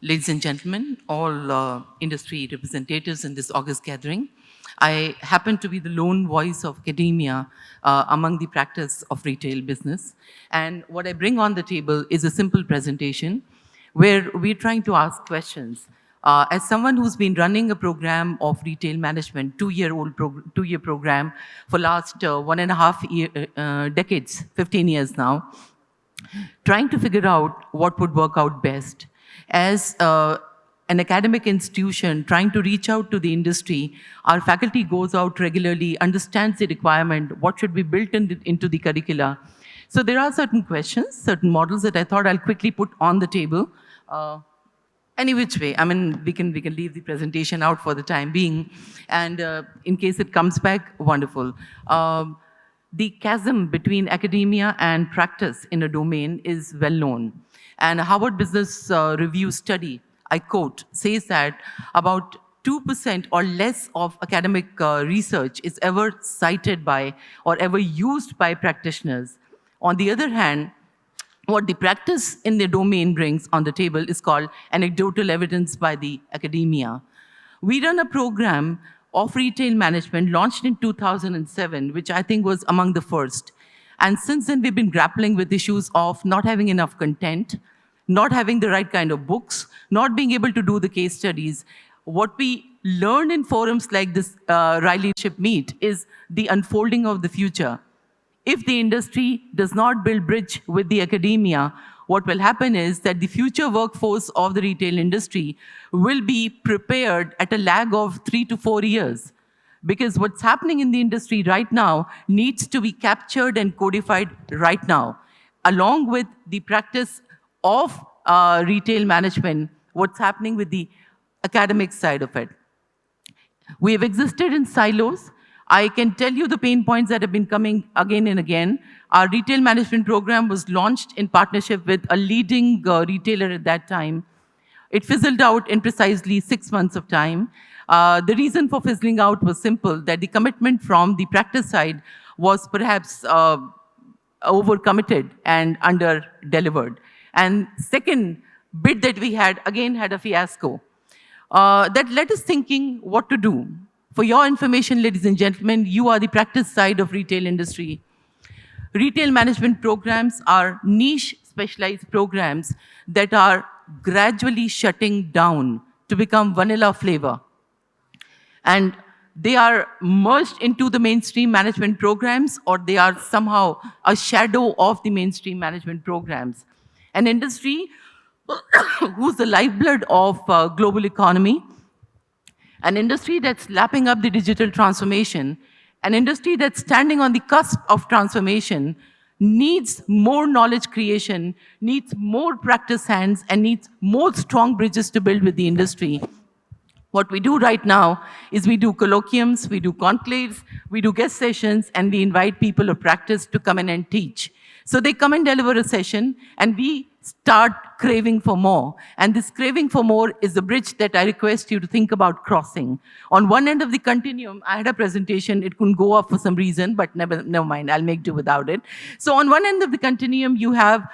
Ladies and gentlemen, all industry representatives in this August gathering, I happen to be the lone voice of academia among the practice of retail business. And what I bring on the table is a simple presentation where we're trying to ask questions. As someone who's been running a program of retail management, two-year program for last 1.5 decades, 15 years now, trying to figure out what would work out best. As an academic institution trying to reach out to the industry, our faculty goes out regularly, understands the requirement, what should be built into the curricula. So there are certain questions, certain models that I thought I'll quickly put on the table. Any which way, I mean, we can leave the presentation out for the time being, and in case it comes back, wonderful. The chasm between academia and practice in a domain is well known. And a Harvard Business Review study, I quote, says that about 2% or less of academic research is ever cited by or ever used by practitioners. On the other hand, what the practice in the domain brings on the table is called anecdotal evidence by the academia. We run a program of retail management launched in 2007, which I think was among the first. And since then, we've been grappling with issues of not having enough content, not having the right kind of books, not being able to do the case studies. What we learn in forums like this Riley Leadership Meet is the unfolding of the future. If the industry does not build bridge with the academia, what will happen is that the future workforce of the retail industry will be prepared at a lag of 3 to 4 years. Because what's happening in the industry right now needs to be captured and codified right now, along with the practice of retail management, what's happening with the academic side of it. We have existed in silos. I can tell you the pain points that have been coming again and again. Our retail management program was launched in partnership with a leading retailer at that time. It fizzled out in precisely 6 months of time. The reason for fizzling out was simple, that the commitment from the practice side was perhaps overcommitted and under-delivered. And second bid that we had, again, had a fiasco. That led us thinking what to do. For your information, ladies and gentlemen, you are the practice side of retail industry. Retail management programs are niche specialized programs that are gradually shutting down to become vanilla flavor. And they are merged into the mainstream management programs, or they are somehow a shadow of the mainstream management programs. An industry who's the lifeblood of global economy, an industry that's lapping up the digital transformation, an industry that's standing on the cusp of transformation, needs more knowledge creation, needs more practice hands, and needs more strong bridges to build with the industry. What we do right now is we do colloquiums, we do conclaves, we do guest sessions, and we invite people of practice to come in and teach. So they come and deliver a session, and we start craving for more. And this craving for more is the bridge that I request you to think about crossing. On one end of the continuum, I had a presentation. It couldn't go up for some reason, but never mind. I'll make do without it. So on one end of the continuum, you have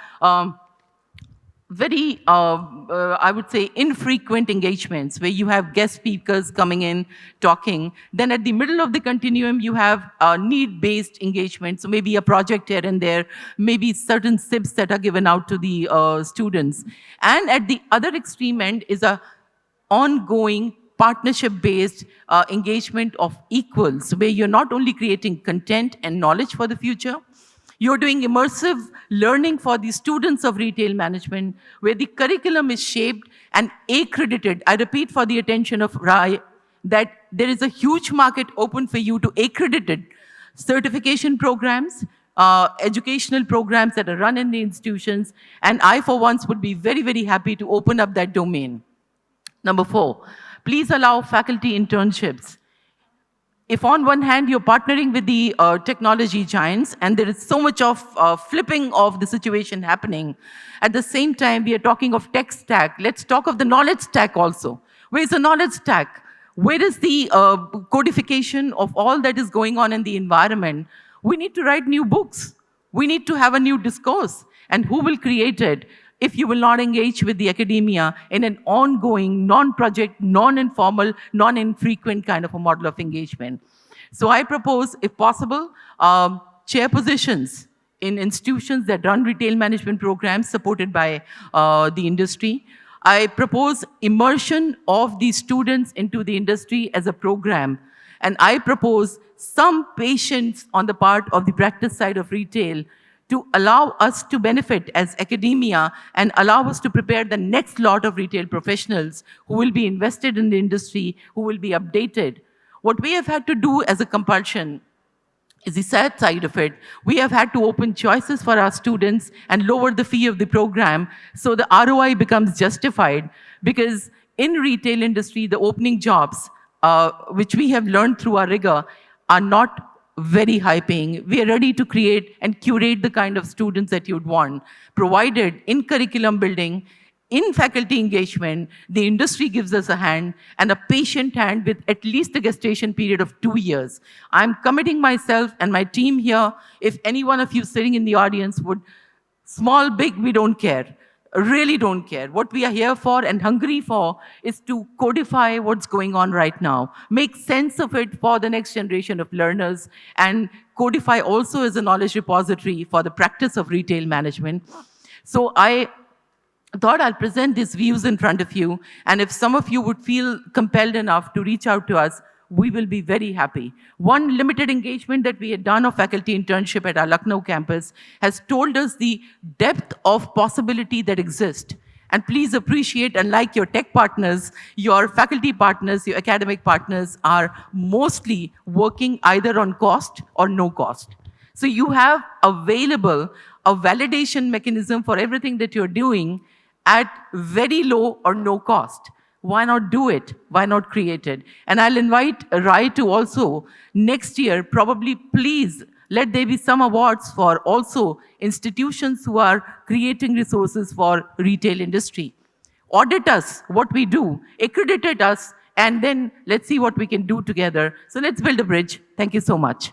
very, I would say, infrequent engagements where you have guest speakers coming in, talking. Then at the middle of the continuum, you have need-based engagements, so maybe a project here and there, maybe certain SIBs that are given out to the students. And at the other extreme end is a ongoing partnership-based engagement of equals, where you're not only creating content and knowledge for the future, you're doing immersive learning for the students of retail management, where the curriculum is shaped and accredited. I repeat for the attention of Rai that there is a huge market open for you to accredited certification programs, educational programs that are run in the institutions, and I, for once, would be very, very happy to open up that domain. Number 4, please allow faculty internships. If on one hand you're partnering with the technology giants and there is so much of flipping of the situation happening, at the same time we are talking of tech stack, let's talk of the knowledge stack also. Where is the knowledge stack? Where is the codification of all that is going on in the environment? We need to write new books. We need to have a new discourse. And who will create it? if you will not engage with the academia in an ongoing, non-project, non-informal, non-infrequent kind of a model of engagement. So I propose, if possible, chair positions in institutions that run retail management programs supported by the industry. I propose immersion of the students into the industry as a program. And I propose some patience on the part of the practice side of retail to allow us to benefit as academia and allow us to prepare the next lot of retail professionals who will be invested in the industry, who will be updated. What we have had to do as a compulsion is the sad side of it. We have had to open choices for our students and lower the fee of the program so the ROI becomes justified, because in retail industry, the opening jobs, which we have learned through our rigor, are not very high paying. We are ready to create and curate the kind of students that you'd want, provided in curriculum building, in faculty engagement, the industry gives us a hand, and a patient hand with at least a gestation period of 2 years. I'm committing myself and my team here. If any one of you sitting in the audience would, small, big, we don't care. Really don't care. What we are here for and hungry for is to codify what's going on right now, make sense of it for the next generation of learners, and codify also as a knowledge repository for the practice of retail management. So I thought I'll present these views in front of you, and if some of you would feel compelled enough to reach out to us, we will be very happy. One limited engagement that we had done of faculty internship at our Lucknow campus has told us the depth of possibility that exists. And please appreciate, unlike your tech partners, your faculty partners, your academic partners are mostly working either on cost or no cost. So you have available a validation mechanism for everything that you're doing at very low or no cost. Why not do it? Why not create it? And I'll invite Rai to also, next year, probably please, let there be some awards for also institutions who are creating resources for retail industry. Audit us, what we do, accredit us, and then let's see what we can do together. So let's build a bridge. Thank you so much.